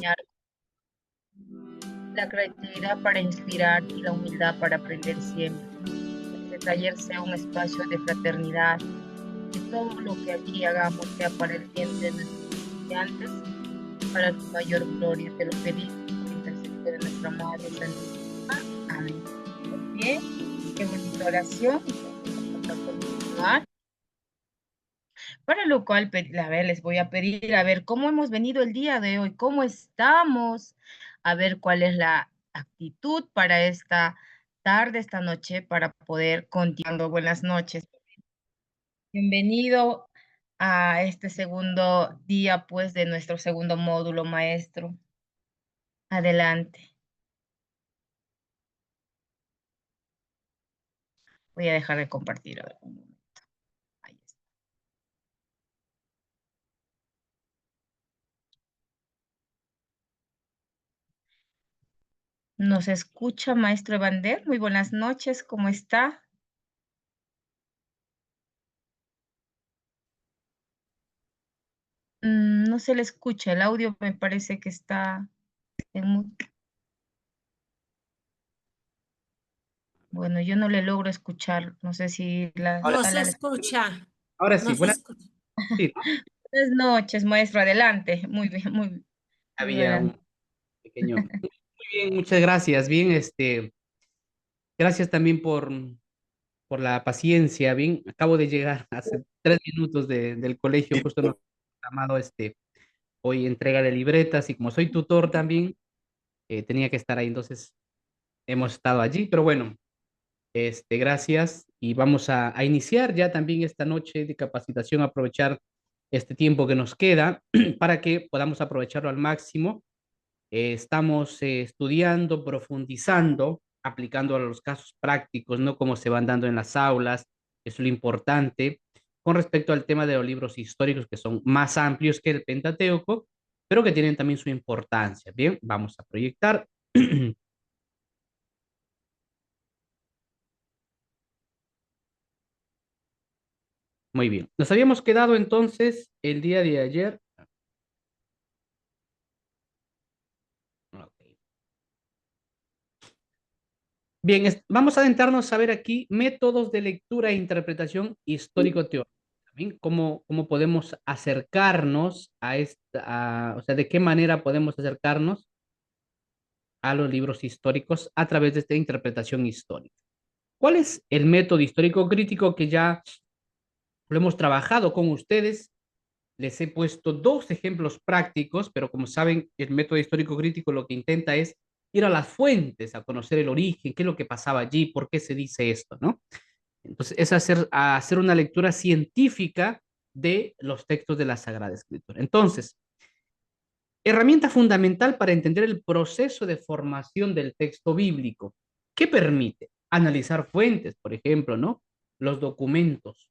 acompañar, la creatividad para inspirar y la humildad para aprender siempre. Que este taller sea un espacio de fraternidad, que todo lo que aquí hagamos sea para el bien de nuestros estudiantes, para tu mayor gloria. Te lo pedimos por intercesión de nuestra Madre Santísima. Amén. Muy bien, qué bonita oración. Vamos a continuar. Para lo cual, a ver, les voy a pedir, a ver, cómo hemos venido el día de hoy, cómo estamos, a ver cuál es la actitud para esta tarde, esta noche, para poder continuar. Buenas noches. Bienvenido a este segundo día, pues, de nuestro segundo módulo, maestro. Adelante. Voy a dejar de compartir. A ver, un momento. Ahí está. ¿Nos escucha, maestro Evander? Muy buenas noches, ¿cómo está? No se le escucha, el audio me parece que está en bueno, yo no le logro escuchar, no sé si la Ahora, No se sala le escucha, ahora no sí, se buenas escucha. sí, ¿no? Buenas noches, maestro, adelante. Muy bien, muy Había adelante. un pequeño. Muy bien, muchas gracias. Bien, gracias también por la paciencia. Bien, acabo de llegar hace 3 minutos del colegio, justo nos han llamado hoy entrega de libretas y como soy tutor también, tenía que estar ahí, entonces hemos estado allí, pero bueno, gracias y vamos a iniciar ya también esta noche de capacitación, aprovechar este tiempo que nos queda para que podamos aprovecharlo al máximo. Estamos estudiando, profundizando, aplicando a los casos prácticos, no como se van dando en las aulas, eso es lo importante, con respecto al tema de los libros históricos que son más amplios que el Pentateuco, pero que tienen también su importancia. Bien, vamos a proyectar. Muy bien. Nos habíamos quedado entonces el día de ayer. Ok. Bien, vamos a adentrarnos a ver aquí métodos de lectura e interpretación histórico-teórica. Bien, ¿cómo podemos acercarnos a o sea, de qué manera podemos acercarnos a los libros históricos a través de esta interpretación histórica? ¿Cuál es el método histórico crítico que ya lo hemos trabajado con ustedes? Les he puesto dos ejemplos prácticos, pero como saben, el método histórico crítico lo que intenta es ir a las fuentes, a conocer el origen, qué es lo que pasaba allí, por qué se dice esto, ¿no? Entonces, es hacer una lectura científica de los textos de la Sagrada Escritura. Entonces, herramienta fundamental para entender el proceso de formación del texto bíblico. ¿Qué permite? Analizar fuentes, por ejemplo, ¿no? Los documentos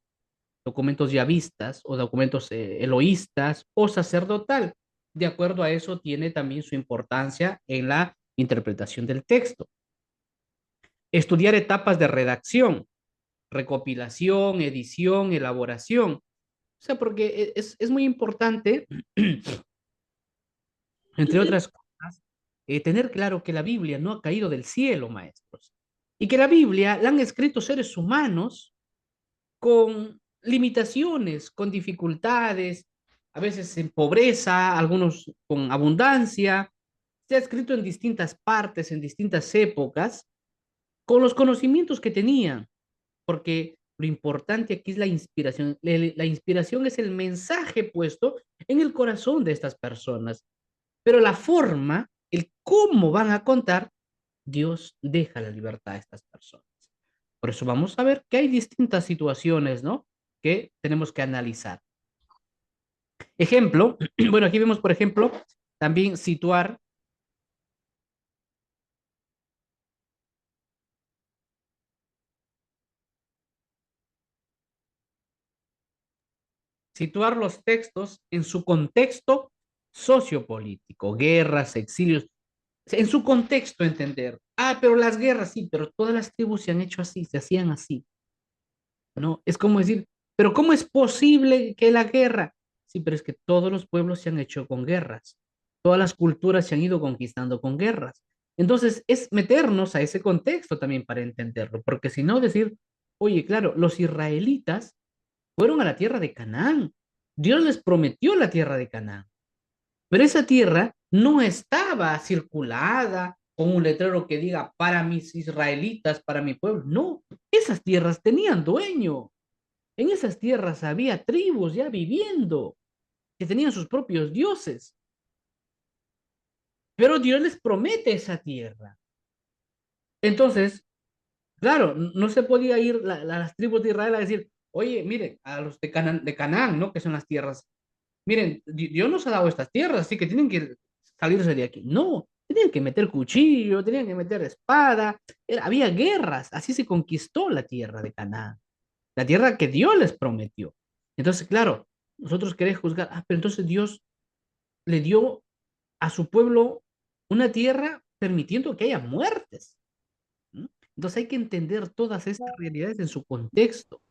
yavistas o documentos eloístas o sacerdotal. De acuerdo a eso, tiene también su importancia en la interpretación del texto. Estudiar etapas de redacción, recopilación, edición, elaboración. O sea, porque es muy importante, entre otras cosas, tener claro que la Biblia no ha caído del cielo, maestros, y que la Biblia la han escrito seres humanos con limitaciones, con dificultades, a veces en pobreza, algunos con abundancia. Se ha escrito en distintas partes, en distintas épocas, con los conocimientos que tenían, porque lo importante aquí es la inspiración. La inspiración es el mensaje puesto en el corazón de estas personas, pero la forma, el cómo van a contar, Dios deja la libertad a estas personas. Por eso vamos a ver que hay distintas situaciones, ¿no? Que tenemos que analizar. Ejemplo, bueno, aquí vemos, por ejemplo, también situar los textos en su contexto sociopolítico, guerras, exilios, en su contexto entender. Ah, pero las guerras, sí, pero todas las tribus se han hecho así, se hacían así, ¿no? Es como decir, pero ¿cómo es posible que la guerra? Sí, pero es que todos los pueblos se han hecho con guerras. Todas las culturas se han ido conquistando con guerras. Entonces, es meternos a ese contexto también para entenderlo, porque si no decir, oye, claro, los israelitas fueron a la tierra de Canaán. Dios les prometió la tierra de Canaán, pero esa tierra no estaba circulada con un letrero que diga para mis israelitas, para mi pueblo. No, esas tierras tenían dueño. En esas tierras había tribus ya viviendo, que tenían sus propios dioses. Pero Dios les promete esa tierra. Entonces, claro, no se podía ir las tribus de Israel a decir, oye, miren, a los de Canaán, ¿no? Que son las tierras. Miren, Dios nos ha dado estas tierras, así que tienen que salirse de aquí. No, tenían que meter cuchillo, tenían que meter espada. Había guerras, así se conquistó la tierra de Canaán, la tierra que Dios les prometió. Entonces, claro, nosotros queremos juzgar, pero entonces Dios le dio a su pueblo una tierra permitiendo que haya muertes. ¿No? Entonces hay que entender todas estas realidades en su contexto,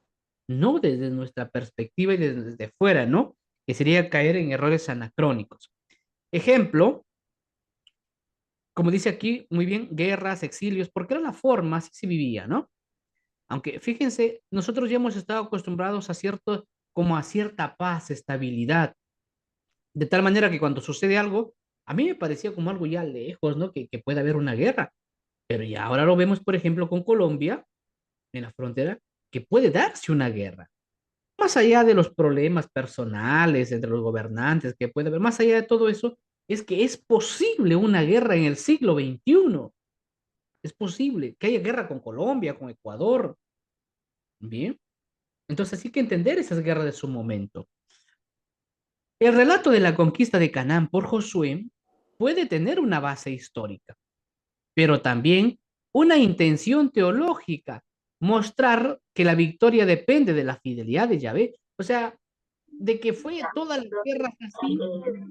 no desde nuestra perspectiva y desde fuera, ¿no? Que sería caer en errores anacrónicos. Ejemplo, como dice aquí muy bien, guerras, exilios, porque era la forma, así se vivía, ¿no? Aunque fíjense, nosotros ya hemos estado acostumbrados a cierto, como a cierta paz, estabilidad, de tal manera que cuando sucede algo, a mí me parecía como algo ya lejos, ¿no? Que puede haber una guerra, pero ya ahora lo vemos, por ejemplo, con Colombia, en la frontera, que puede darse una guerra. Más allá de los problemas personales entre los gobernantes que puede haber, más allá de todo eso, es que es posible una guerra en el siglo XXI. Es posible que haya guerra con Colombia, con Ecuador. Bien. Entonces hay que entender esas guerras de su momento. El relato de la conquista de Canaán por Josué puede tener una base histórica, pero también una intención teológica, mostrar que la victoria depende de la fidelidad de Yahvé. O sea, de que fue todas las guerras así,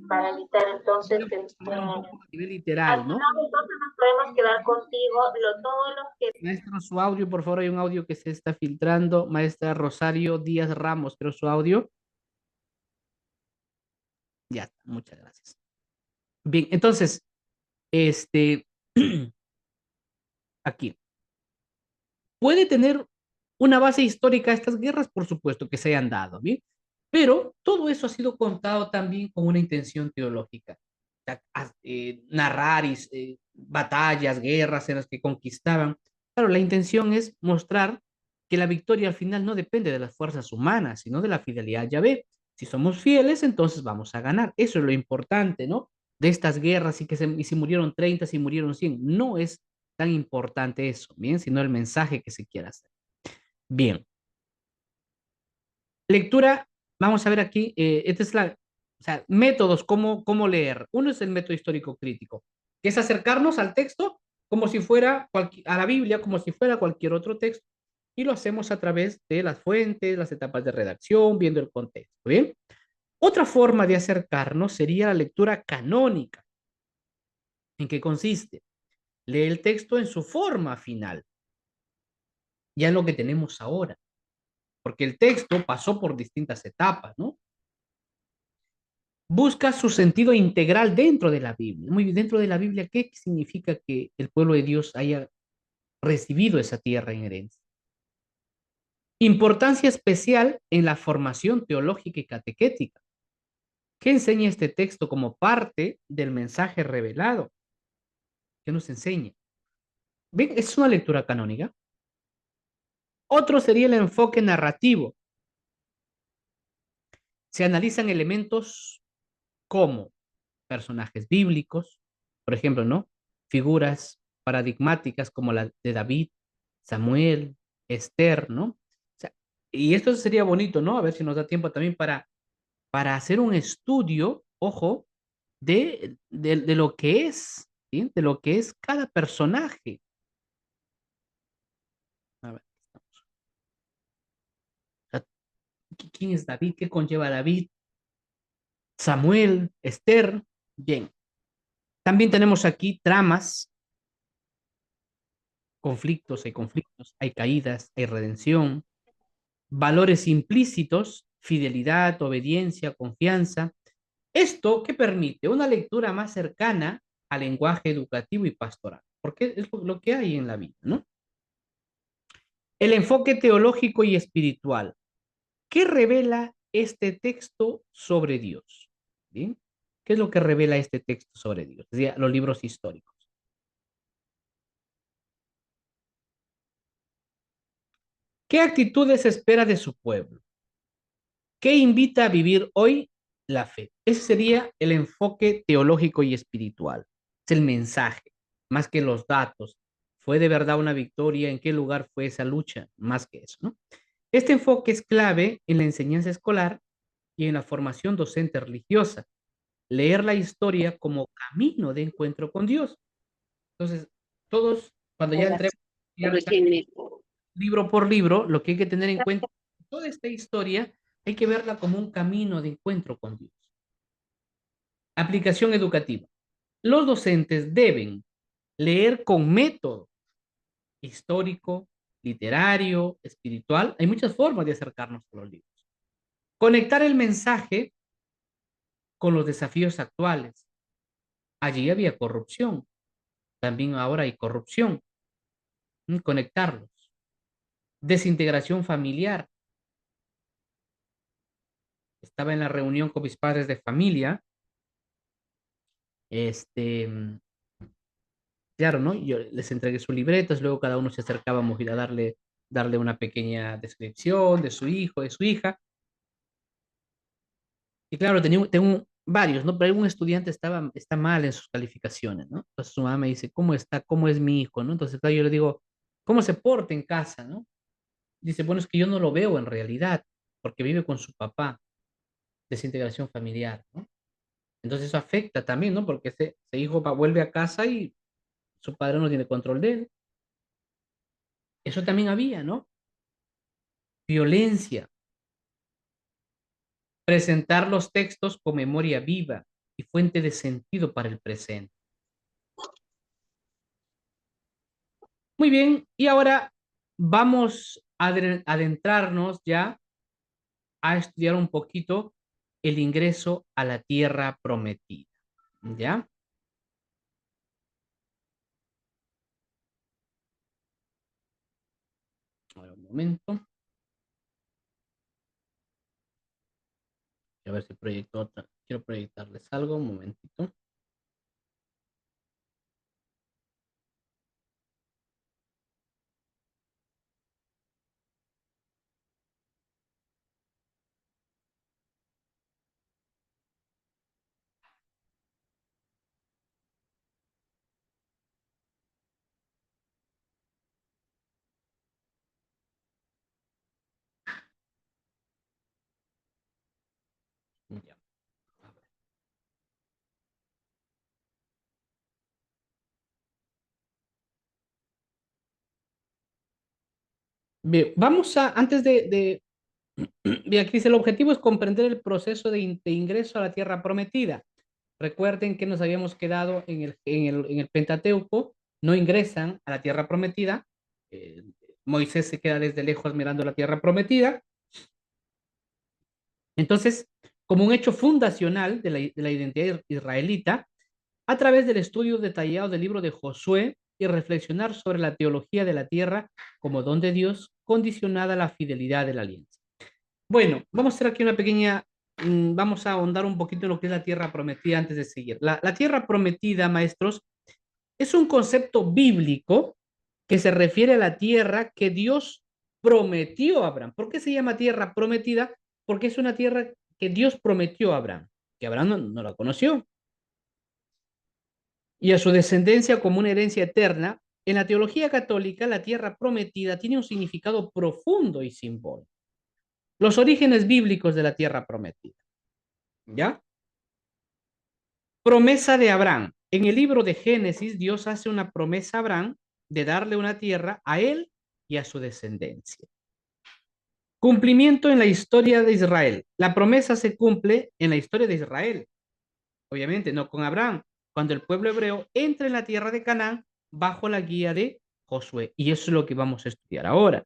Para evitar entonces podríamos tomarlo un poco a nivel al literal, ¿no? final entonces nos podemos quedar contigo, todos los que... Maestro, su audio, por favor, hay un audio que se está filtrando. Maestra Rosario Díaz Ramos, pero su audio. Ya está, muchas gracias. Bien, entonces, este, aquí. Puede tener una base histórica estas guerras, por supuesto, que se hayan dado, ¿bien? Pero todo eso ha sido contado también con una intención teológica. O sea, narrar batallas, guerras en las que conquistaban. Claro, la intención es mostrar que la victoria al final no depende de las fuerzas humanas, sino de la fidelidad a Yahvé. Si somos fieles, entonces vamos a ganar. Eso es lo importante, ¿no? De estas guerras y si murieron 30, si murieron 100, no es tan importante eso, bien, sino el mensaje que se quiera hacer. Bien, lectura, vamos a ver aquí, esta es o sea, métodos, cómo leer. Uno es el método histórico crítico, que es acercarnos al texto como si fuera a la Biblia, como si fuera cualquier otro texto, y lo hacemos a través de las fuentes, las etapas de redacción, viendo el contexto, ¿bien? Otra forma de acercarnos sería la lectura canónica. ¿En qué consiste? Lee el texto en su forma final, ya en lo que tenemos ahora, porque el texto pasó por distintas etapas, ¿no? Busca su sentido integral dentro de la Biblia. Muy bien, dentro de la Biblia, ¿qué significa que el pueblo de Dios haya recibido esa tierra en herencia? Importancia especial en la formación teológica y catequética. ¿Qué enseña este texto como parte del mensaje revelado? ¿Qué nos enseña? Bien, es una lectura canónica. Otro sería el enfoque narrativo. Se analizan elementos como personajes bíblicos, por ejemplo, ¿no? Figuras paradigmáticas como la de David, Samuel, Esther, ¿no? O sea, y esto sería bonito, ¿no? A ver si nos da tiempo también para hacer un estudio, ojo, de lo que es, ¿sí? De lo que es cada personaje. A ver, o sea, ¿quién es David? ¿Qué conlleva David? Samuel, Esther, bien. También tenemos aquí tramas, conflictos, hay caídas, hay redención, valores implícitos, fidelidad, obediencia, confianza. Esto que permite una lectura más cercana al lenguaje educativo y pastoral, porque es lo que hay en la vida, ¿no? El enfoque teológico y espiritual. ¿Qué revela este texto sobre Dios? ¿Bien? ¿Qué es lo que revela este texto sobre Dios? Es decir, los libros históricos. ¿Qué actitudes espera de su pueblo? ¿Qué invita a vivir hoy la fe? Ese sería el enfoque teológico y espiritual. Es el mensaje, más que los datos. ¿Fue de verdad una victoria? ¿En qué lugar fue esa lucha? Más que eso, ¿no? Este enfoque es clave en la enseñanza escolar y en la formación docente religiosa. Leer la historia como camino de encuentro con Dios. Entonces, todos, cuando ya entremos libro por libro, lo que hay que tener en cuenta, toda esta historia, hay que verla como un camino de encuentro con Dios. Aplicación educativa. Los docentes deben leer con método histórico, literario, espiritual. Hay muchas formas de acercarnos a los libros. Conectar el mensaje con los desafíos actuales. Allí había corrupción, también ahora hay corrupción. Conectarlos. Desintegración familiar. Estaba en la reunión con mis padres de familia. Este, claro, ¿no? Yo les entregué sus libretas, luego cada uno se acercaba a darle una pequeña descripción de su hijo, de su hija. Y claro, tengo varios, ¿no? Pero algún estudiante está mal en sus calificaciones, ¿no? Entonces su mamá me dice, ¿cómo está? ¿Cómo es mi hijo? ¿No? Entonces claro, yo le digo, ¿cómo se porta en casa? ¿No? Dice, bueno, es que yo no lo veo en realidad, porque vive con su papá, desintegración familiar, ¿no? Entonces eso afecta también, ¿no? Porque ese hijo vuelve a casa y su padre no tiene control de él. Eso también había, ¿no? Violencia, presentar los textos con memoria viva y fuente de sentido para el presente. Muy bien, y ahora vamos a adentrarnos ya a estudiar un poquito el ingreso a la tierra prometida. ¿Ya? A ver, un momento. A ver si proyecto otra. Quiero proyectarles algo, un momentito. Ya. Bien, vamos a, antes bien, aquí dice, el objetivo es comprender el proceso de ingreso a la tierra prometida. Recuerden que nos habíamos quedado en el Pentateuco, no ingresan a la tierra prometida. eh, Moisés se queda desde lejos mirando la tierra prometida. Entonces, como un hecho fundacional de la identidad israelita, a través del estudio detallado del libro de Josué y reflexionar sobre la teología de la tierra como don de Dios, condicionada a la fidelidad de la alianza. Bueno, vamos a hacer aquí una pequeña, vamos a ahondar un poquito en lo que es la tierra prometida antes de seguir. La tierra prometida, maestros, es un concepto bíblico que se refiere a la tierra que Dios prometió a Abraham. ¿Por qué se llama tierra prometida? Porque es una tierra que Dios prometió a Abraham, que Abraham no la conoció, y a su descendencia como una herencia eterna. En la teología católica, la tierra prometida tiene un significado profundo y simbólico. Los orígenes bíblicos de la tierra prometida. ¿Ya? Promesa de Abraham. En el libro de Génesis, Dios hace una promesa a Abraham de darle una tierra a él y a su descendencia. Cumplimiento en la historia de Israel. La promesa se cumple en la historia de Israel, obviamente no con Abraham, cuando el pueblo hebreo entra en la tierra de Canaán bajo la guía de Josué. Y eso es lo que vamos a estudiar ahora.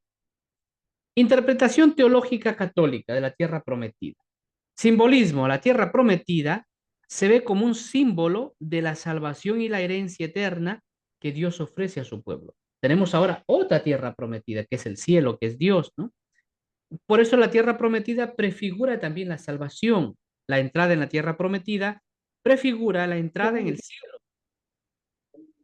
Interpretación teológica católica de la tierra prometida. Simbolismo. La tierra prometida se ve como un símbolo de la salvación y la herencia eterna que Dios ofrece a su pueblo. Tenemos ahora otra tierra prometida, que es el cielo, que es Dios, ¿no? Por eso la tierra prometida prefigura también la salvación. La entrada en la tierra prometida prefigura la entrada en el cielo,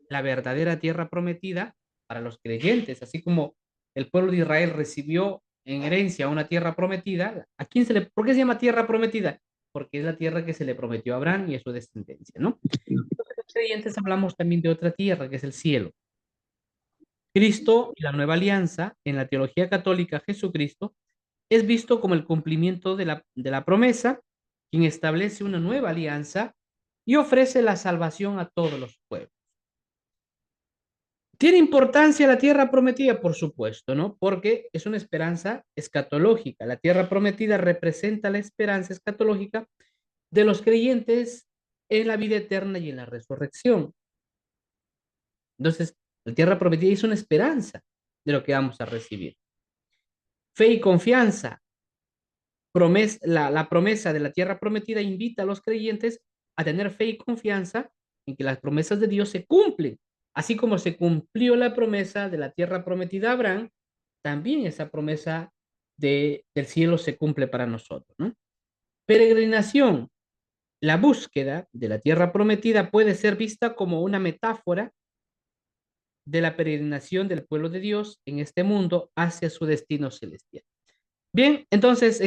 la verdadera tierra prometida para los creyentes, así como el pueblo de Israel recibió en herencia una tierra prometida. ¿A quién por qué se llama tierra prometida? Porque es la tierra que se le prometió a Abraham y a su descendencia, ¿no? Entonces, los creyentes hablamos también de otra tierra, que es el cielo. Cristo y la nueva alianza, en la teología católica, Jesucristo, es visto como el cumplimiento de la promesa, quien establece una nueva alianza y ofrece la salvación a todos los pueblos. ¿Tiene importancia la tierra prometida? Por supuesto, ¿no? Porque es una esperanza escatológica. La tierra prometida representa la esperanza escatológica de los creyentes en la vida eterna y en la resurrección. Entonces, la tierra prometida es una esperanza de lo que vamos a recibir. Fe y confianza. La promesa de la tierra prometida invita a los creyentes a tener fe y confianza en que las promesas de Dios se cumplen. Así como se cumplió la promesa de la tierra prometida a Abraham, también esa promesa del cielo se cumple para nosotros, ¿no? Peregrinación. La búsqueda de la tierra prometida puede ser vista como una metáfora de la peregrinación del pueblo de Dios en este mundo hacia su destino celestial. Bien, entonces,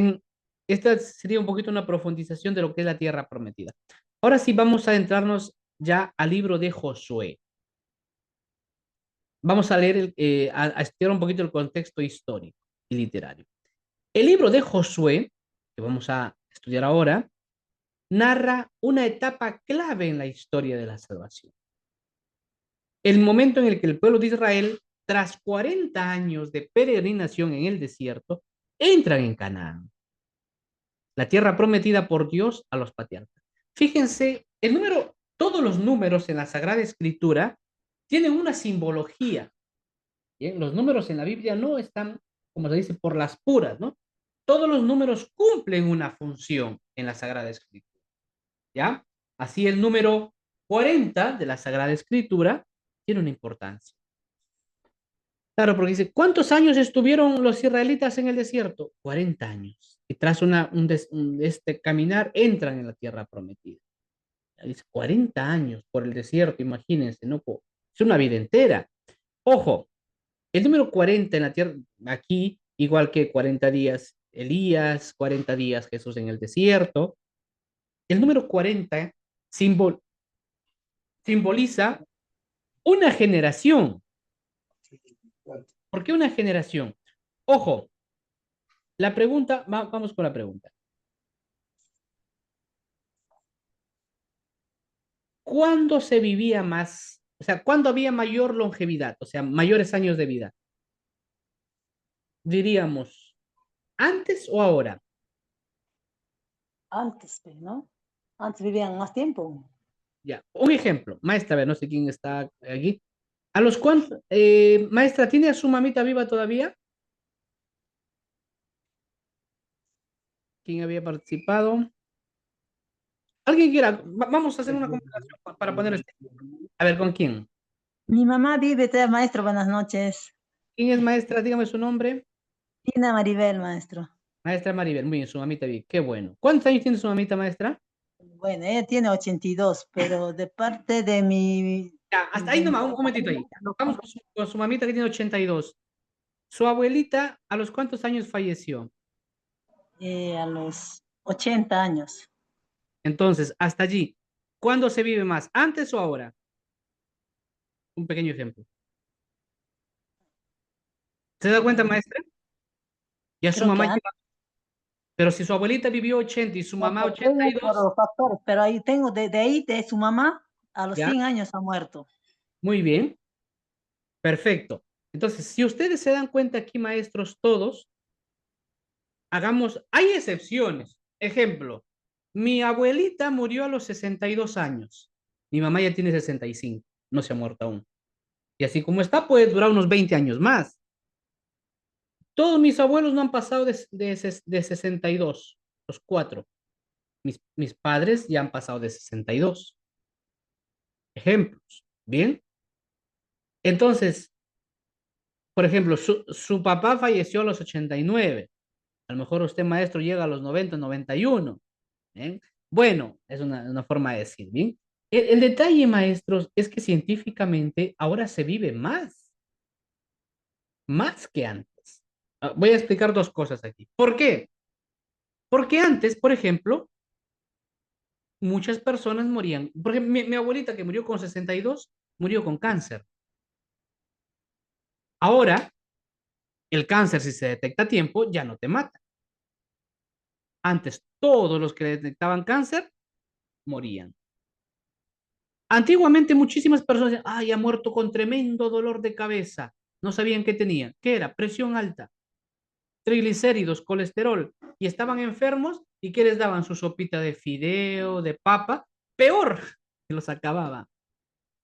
esta sería un poquito una profundización de lo que es la tierra prometida. Ahora sí vamos a adentrarnos ya al libro de Josué. Vamos a leer, a estudiar un poquito el contexto histórico y literario. El libro de Josué, que vamos a estudiar ahora, narra una etapa clave en la historia de la salvación. El momento en el que el pueblo de Israel, tras 40 años de peregrinación en el desierto, entran en Canaán, la tierra prometida por Dios a los patriarcas. Fíjense, todos los números en la Sagrada Escritura tienen una simbología. ¿Bien? Los números en la Biblia no están, como se dice, por las puras, ¿no? Todos los números cumplen una función en la Sagrada Escritura, ¿ya? Así el número 40 de la Sagrada Escritura tiene una importancia. Claro, porque dice, ¿cuántos años estuvieron los israelitas en el desierto? 40 años. Y tras este caminar entran en la tierra prometida. Dice 40 años por el desierto, imagínense, ¿no? Es una vida entera. Ojo, el número 40 en la tierra, aquí, igual que 40 días Elías, 40 días Jesús en el desierto, el número 40 simboliza una generación. ¿Por qué una generación? Ojo, vamos con la pregunta. ¿Cuándo se vivía más? O sea, ¿cuándo había mayor longevidad? O sea, mayores años de vida. Diríamos, ¿antes o ahora? Antes, pues, ¿no? Antes vivían más tiempo. Ya, un ejemplo, maestra, a ver, no sé quién está aquí. ¿A los cuántos, maestra, tiene a su mamita viva todavía? ¿Quién había participado? ¿Alguien quiera? Vamos a hacer una conversación para poner este. A ver, ¿con quién? Mi mamá vive, maestro, buenas noches. ¿Quién es maestra? Dígame su nombre. Tina Maribel, maestro. Maestra Maribel, muy bien, su mamita vive, qué bueno. ¿Cuántos años tiene su mamita, maestra? Bueno, ella tiene 82, pero de parte de mi... Ya, hasta ahí nomás, un momentito ahí. Vamos con su mamita que tiene 82. ¿Su abuelita a los cuántos años falleció? A los 80 años. Entonces, hasta allí. ¿Cuándo se vive más? ¿Antes o ahora? Un pequeño ejemplo. ¿Se da cuenta, maestra? Ya su Creo que mamá antes. lleva. Pero si su abuelita vivió 80 y su No, mamá tengo 82, por factores, pero ahí tengo, de ahí, de su mamá, a los ya, 100 años ha muerto. muy bien, perfecto. Entonces, si ustedes se dan cuenta aquí, maestros, todos, hay excepciones. Ejemplo, mi abuelita murió a los 62 años. Mi mamá ya tiene 65, no se ha muerto aún. Y así como está, puede durar unos 20 años más. Todos mis abuelos no han pasado de 62, los cuatro. Mis padres ya han pasado de 62. Ejemplos. Bien. Entonces, por ejemplo, su papá falleció a los 89. A lo mejor usted, maestro, llega a los 90, 91. ¿Bien? Bueno, es una forma de decir, ¿bien? El detalle, maestros, es que científicamente ahora se vive más que antes. Voy a explicar dos cosas aquí. ¿Por qué? Porque antes, por ejemplo, muchas personas morían. Por ejemplo, mi abuelita que murió con 62 murió con cáncer. Ahora, el cáncer, si se detecta a tiempo, ya no te mata. Antes, todos los que detectaban cáncer morían. Antiguamente, muchísimas personas decían, ay, ha muerto con tremendo dolor de cabeza. No sabían qué tenía. ¿Qué era? Presión alta, triglicéridos, colesterol. Y estaban enfermos. ¿Y qué les daban? Su sopita de fideo, de papa. Peor, que los acababa.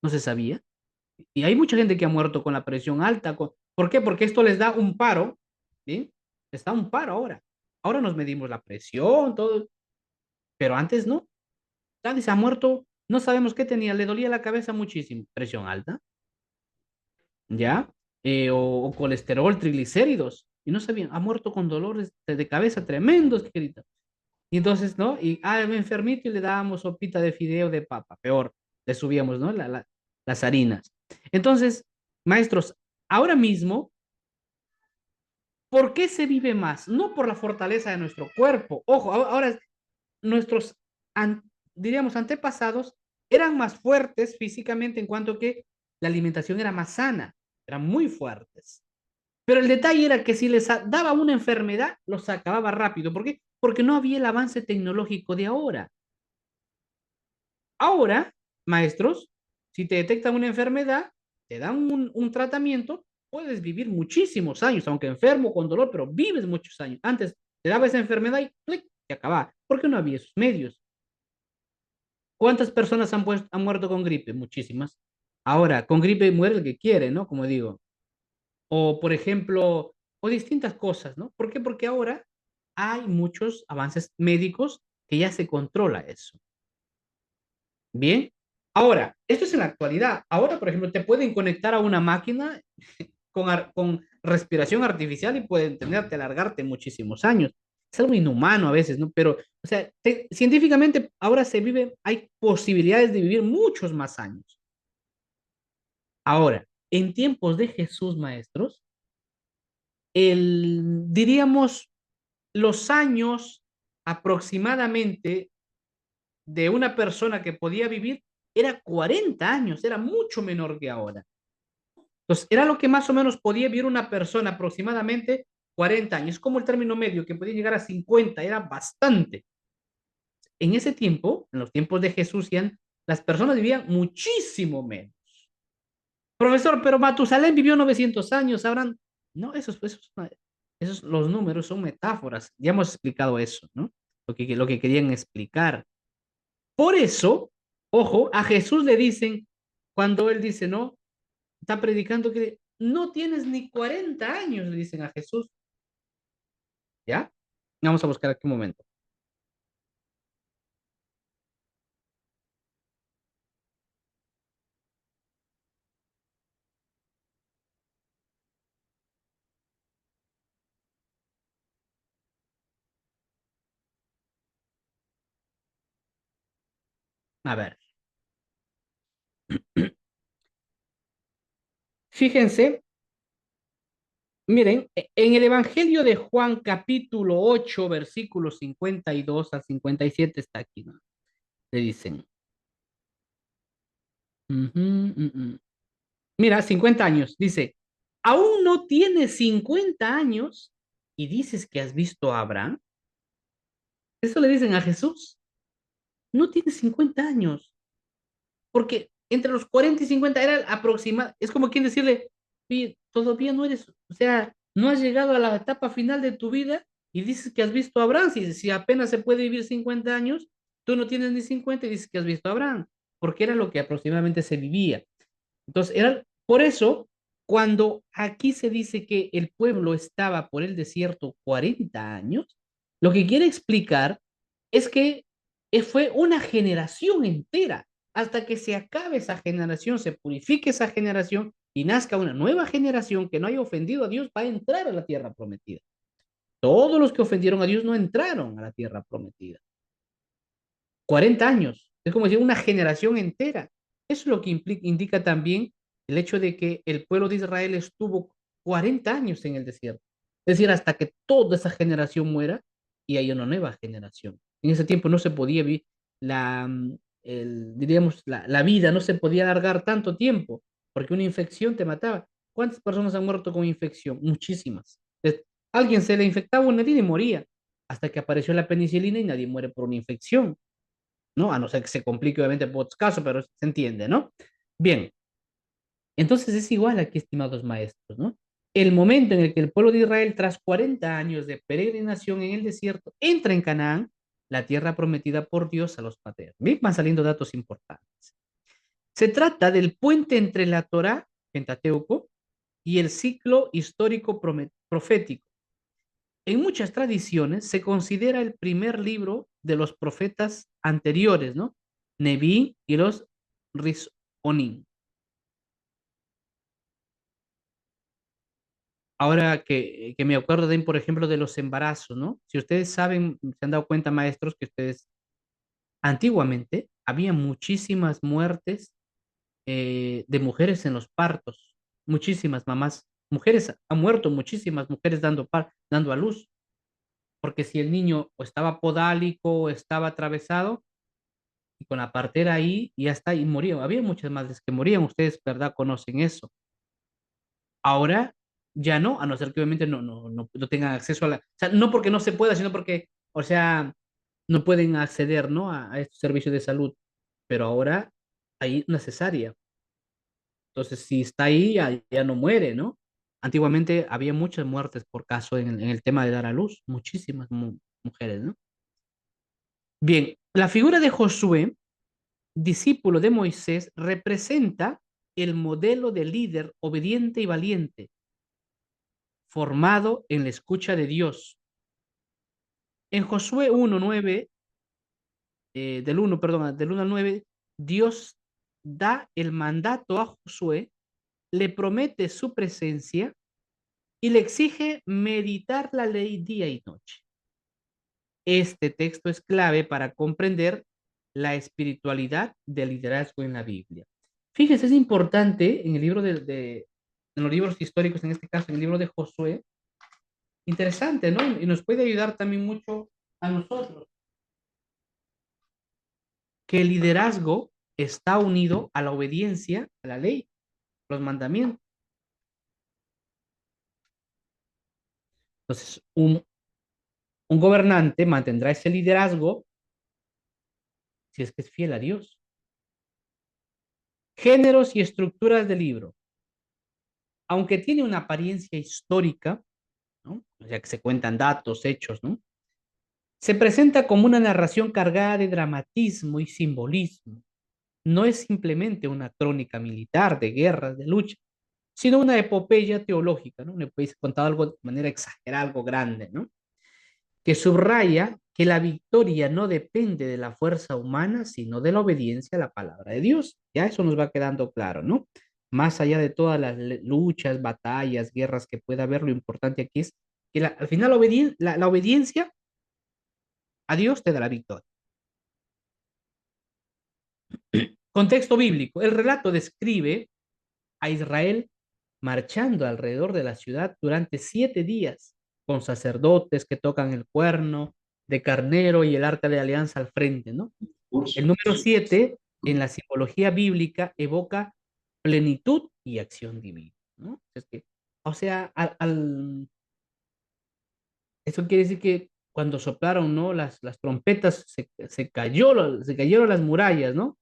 No se sabía. Y hay mucha gente que ha muerto con la presión alta. ¿Por qué? Porque esto les da un paro. ¿Sí? Les da un paro ahora. Ahora nos medimos la presión, todo. Pero antes no. Nadie se ha muerto. No sabemos qué tenía. Le dolía la cabeza muchísimo. Presión alta. ¿Ya? O colesterol, triglicéridos. Y no sabían. Ha muerto con dolores de cabeza tremendos, querida. Y entonces, ¿no? Y, me enfermito y le dábamos sopita de fideo de papa. Peor. Le subíamos, ¿no? Las harinas. Entonces, maestros, ahora mismo, ¿por qué se vive más? No por la fortaleza de nuestro cuerpo. Ojo, ahora nuestros, diríamos, antepasados eran más fuertes físicamente en cuanto que la alimentación era más sana, eran muy fuertes. Pero el detalle era que si les daba una enfermedad, los acababa rápido. ¿Por qué? Porque no había el avance tecnológico de ahora. Ahora, maestros, si te detectan una enfermedad, te dan un tratamiento, puedes vivir muchísimos años, aunque enfermo, con dolor, pero vives muchos años. Antes te daba esa enfermedad y ¡plic! Se acababa, porque no había esos medios. ¿Cuántas personas han muerto con gripe? Muchísimas. Ahora, con gripe muere el que quiere, ¿no? Como digo. O, por ejemplo, o distintas cosas, ¿no? ¿Por qué? Porque ahora hay muchos avances médicos que ya se controla eso. Bien. Ahora, esto es en la actualidad. Ahora, por ejemplo, te pueden conectar a una máquina con respiración artificial y pueden tenerte, alargarte muchísimos años. Es algo inhumano a veces, ¿no? Pero, o sea, científicamente ahora se vive, hay posibilidades de vivir muchos más años. Ahora, en tiempos de Jesús, maestros, diríamos, los años aproximadamente de una persona que podía vivir era 40 años, era mucho menor que ahora. Entonces, era lo que más o menos podía vivir una persona aproximadamente 40 años, como el término medio, que podía llegar a 50, era bastante. En ese tiempo, en los tiempos de Jesús, las personas vivían muchísimo menos. Profesor, pero Matusalén vivió 900 años, sabrán. No, esos los números son metáforas. Ya hemos explicado eso, ¿no? Lo que querían explicar. Por eso, ojo, a Jesús le dicen, cuando él dice, no, está predicando que no tienes ni 40 años, le dicen a Jesús. ¿Ya? Vamos a buscar aquí un momento. A ver. Fíjense, miren, en el Evangelio de Juan capítulo 8 versículos 52 al 57 está aquí, ¿no? Le dicen, ujú, mira, 50 años, dice, aún no tienes 50 años y dices que has visto a Abraham. Eso le dicen a Jesús, no tienes 50 años, porque entre los 40 y 50 era aproximado, es como quien decirle, "Oye, todavía no eres, o sea, no has llegado a la etapa final de tu vida y dices que has visto a Abraham, si apenas se puede vivir 50 años, tú no tienes ni 50 y dices que has visto a Abraham, porque era lo que aproximadamente se vivía. Entonces, por eso, cuando aquí se dice que el pueblo estaba por el desierto 40 años, lo que quiere explicar es que Fue una generación entera. Hasta que se acabe esa generación, se purifique esa generación y nazca una nueva generación que no haya ofendido a Dios, va a entrar a la tierra prometida. Todos los que ofendieron a Dios no entraron a la tierra prometida. 40 años, es como decir una generación entera. Eso es lo que indica también el hecho de que el pueblo de Israel estuvo 40 años en el desierto. Es decir, hasta que toda esa generación muera y hay una nueva generación. En ese tiempo no se podía vivir la, diríamos, la vida, no se podía alargar tanto tiempo porque una infección te mataba. ¿Cuántas personas han muerto con infección? Muchísimas. Alguien se le infectaba una herida y moría hasta que apareció la penicilina y nadie muere por una infección, ¿no? A no ser que se complique obviamente por otros casos, pero se entiende, ¿no? Bien, entonces es igual aquí, estimados maestros, ¿no? El momento en el que el pueblo de Israel, tras 40 años de peregrinación en el desierto, entra en Canaán, la tierra prometida por Dios a los patriarcas. Bien, van saliendo datos importantes. Se trata del puente entre la Torá, Pentateuco, y el ciclo histórico profético. En muchas tradiciones se considera el primer libro de los profetas anteriores, ¿no? Neví y los Rishonim. Ahora que me acuerdo de, por ejemplo, de los embarazos, ¿no? Si ustedes saben, se han dado cuenta, maestros, que ustedes antiguamente había muchísimas muertes de mujeres en los partos, muchísimas mamás, mujeres, han muerto muchísimas mujeres dando a luz, porque si el niño o estaba podálico o estaba atravesado, y con la partera ahí, y ya está, y morían. Había muchas madres que morían, ustedes, ¿verdad? Conocen eso. Ahora ya no, a no ser que obviamente no tengan acceso a la, o sea, no porque no se pueda, sino porque, o sea, no pueden acceder, ¿no? A estos servicios de salud, pero ahora hay una cesárea. Entonces, si está ahí, ya no muere, ¿no? Antiguamente había muchas muertes por caso en el tema de dar a luz, muchísimas mujeres, ¿no? Bien, la figura de Josué, discípulo de Moisés, representa el modelo de líder obediente y valiente, formado en la escucha de Dios. En Josué 1:9, del 1 al 9, Dios da el mandato a Josué, le promete su presencia y le exige meditar la ley día y noche. Este texto es clave para comprender la espiritualidad del liderazgo en la Biblia. Fíjese, es importante en el libro en los libros históricos, en este caso en el libro de Josué, interesante, ¿no? Y nos puede ayudar también mucho a nosotros, que el liderazgo está unido a la obediencia a la ley, los mandamientos. Entonces, un gobernante mantendrá ese liderazgo si es que es fiel a Dios. Géneros y estructuras del libro. Aunque tiene una apariencia histórica, ¿no? O sea, que se cuentan datos, hechos, ¿no? Se presenta como una narración cargada de dramatismo y simbolismo. No es simplemente una crónica militar de guerras, de lucha, sino una epopeya teológica, ¿no? Una epopeya contado algo de manera exagerada, algo grande, ¿no? Que subraya que la victoria no depende de la fuerza humana, sino de la obediencia a la palabra de Dios. Ya eso nos va quedando claro, ¿no? Más allá de todas las luchas, batallas, guerras que pueda haber, lo importante aquí es que al final la obediencia a Dios te da la victoria. Contexto bíblico. El relato describe a Israel marchando alrededor de la ciudad durante 7 días, con sacerdotes que tocan el cuerno de carnero y el arca de alianza al frente, ¿no? El número 7 en la simbología bíblica evoca plenitud y acción divina, ¿no? Es que, o sea, eso quiere decir que cuando soplaron, ¿no? Las trompetas se cayeron las murallas, ¿no?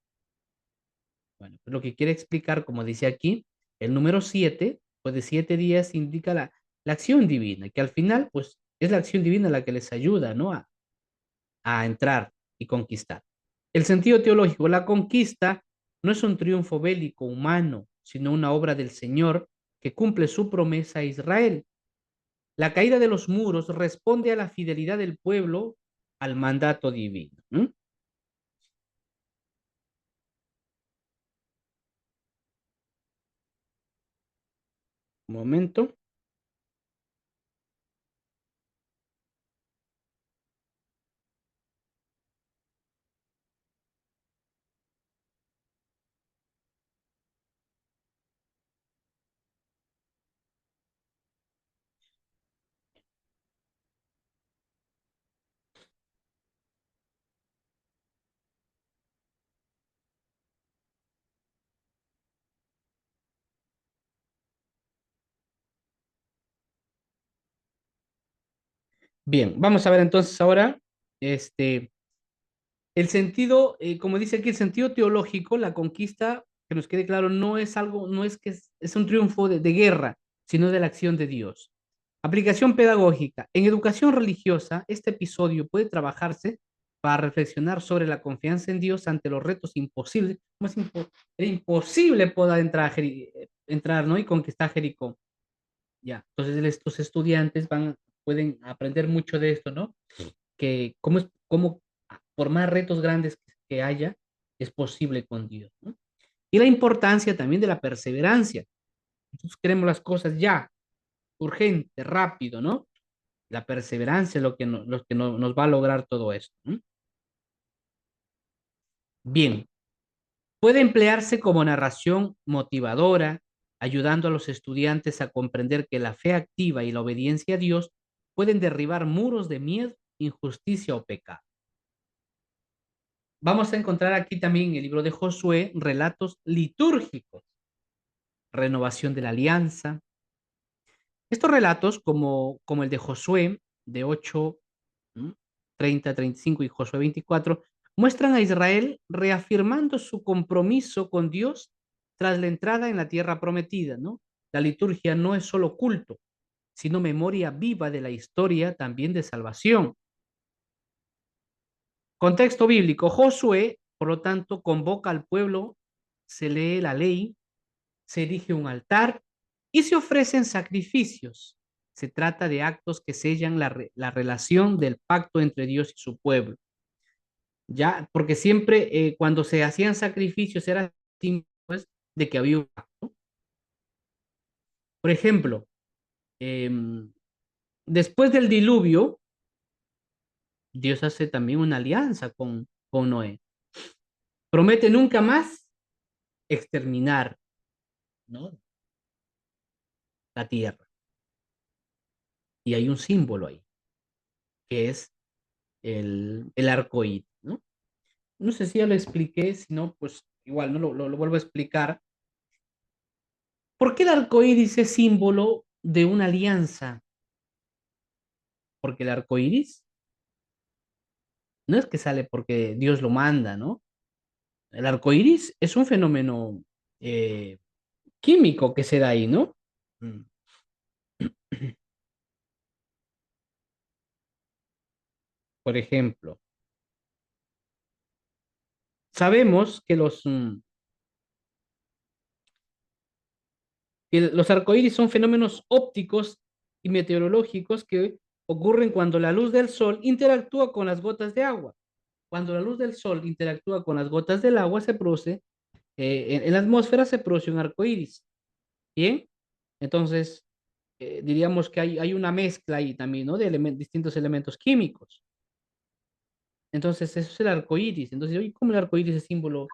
Bueno, pues lo que quiere explicar, como dice aquí, el número 7, pues de 7 días indica la acción divina, que al final, pues es la acción divina la que les ayuda, ¿no? A entrar y conquistar. El sentido teológico, la conquista no es un triunfo bélico humano, sino una obra del Señor que cumple su promesa a Israel. La caída de los muros responde a la fidelidad del pueblo al mandato divino. ¿Mm? Un momento. Bien, vamos a ver entonces ahora, este, el sentido, como dice aquí, el sentido teológico, la conquista, que nos quede claro, no es algo, no es que es un triunfo de guerra, sino de la acción de Dios. Aplicación pedagógica. En educación religiosa, este episodio puede trabajarse para reflexionar sobre la confianza en Dios ante los retos imposibles. ¿Cómo es era imposible poder entrar, entrar, ¿no? Y conquistar Jericó. Ya, entonces estos estudiantes pueden aprender mucho de esto, ¿no? Que cómo por más retos grandes que haya, es posible con Dios, ¿no? Y la importancia también de la perseverancia. Nosotros queremos las cosas ya, urgente, rápido, ¿no? La perseverancia es lo que nos va a lograr todo esto, ¿no? Bien, puede emplearse como narración motivadora, ayudando a los estudiantes a comprender que la fe activa y la obediencia a Dios pueden derribar muros de miedo, injusticia o pecado. Vamos a encontrar aquí también en el libro de Josué relatos litúrgicos, renovación de la alianza. Estos relatos, como el de Josué, de 8, 30, 35 y Josué 24, muestran a Israel reafirmando su compromiso con Dios tras la entrada en la tierra prometida, ¿no? La liturgia no es solo culto, sino memoria viva de la historia también de salvación. Contexto bíblico. Josué, por lo tanto, convoca al pueblo, se lee la ley, se erige un altar y se ofrecen sacrificios. Se trata de actos que sellan la relación del pacto entre Dios y su pueblo. Ya, porque siempre cuando se hacían sacrificios era símbolos de que había un pacto. Por ejemplo, em, después del diluvio, Dios hace también una alianza con Noé. Promete nunca más exterminar, ¿no? La tierra. Y hay un símbolo ahí, que es el arco iris, ¿no? No sé si ya lo expliqué, si no, pues igual no lo vuelvo a explicar. ¿Por qué el arco iris es símbolo de una alianza? Porque el arco iris no es que sale porque Dios lo manda, ¿no? El arco iris es un fenómeno eh, químico que se da ahí, ¿no? Mm. Por ejemplo, sabemos que los arcoíris son fenómenos ópticos y meteorológicos que ocurren cuando la luz del sol interactúa con las gotas de agua. Cuando la luz del sol interactúa con las gotas del agua, se produce, en la atmósfera se produce un arco iris. Bien, entonces diríamos que hay una mezcla ahí también, ¿no? De distintos elementos químicos. Entonces, eso es el arco iris. Entonces, oye, ¿cómo el arco iris es símbolo?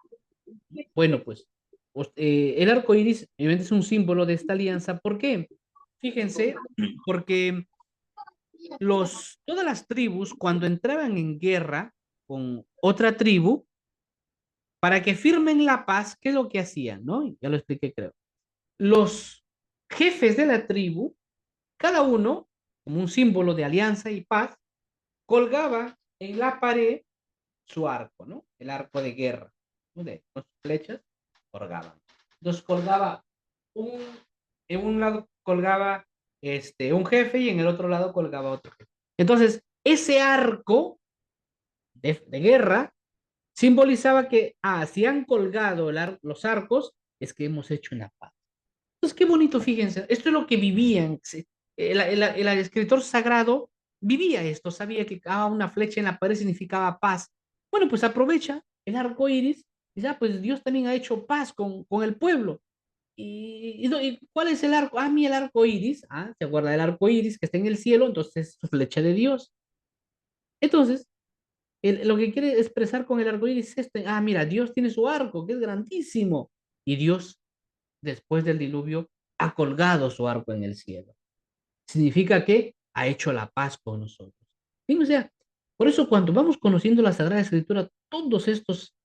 Bueno, pues el arco iris obviamente es un símbolo de esta alianza. ¿Por qué? Fíjense, porque todas las tribus, cuando entraban en guerra con otra tribu, para que firmen la paz, ¿qué es lo que hacían? ¿No? Ya lo expliqué, creo. Los jefes de la tribu, cada uno, como un símbolo de alianza y paz, colgaba en la pared su arco, ¿no? El arco de guerra, ¿no? Con sus flechas, colgaban. Entonces colgaba un, en un lado colgaba un jefe y en el otro lado colgaba otro jefe. Entonces, ese arco de guerra simbolizaba que, si han colgado los arcos, es que hemos hecho una paz. Entonces, qué bonito, fíjense, esto es lo que vivían. El escritor sagrado vivía esto, sabía que una flecha en la pared significaba paz. Bueno, pues aprovecha el arco iris y ya, pues Dios también ha hecho paz con el pueblo. ¿Y cuál es el arco? Ah, mira, el arco iris. Ah, ¿se acuerda del arco iris que está en el cielo? Entonces es su flecha de Dios. Entonces, lo que quiere expresar con el arco iris es este. Ah, mira, Dios tiene su arco, que es grandísimo. Y Dios, después del diluvio, ha colgado su arco en el cielo. Significa que ha hecho la paz con nosotros. Bien, o sea, por eso cuando vamos conociendo la Sagrada Escritura, todos estos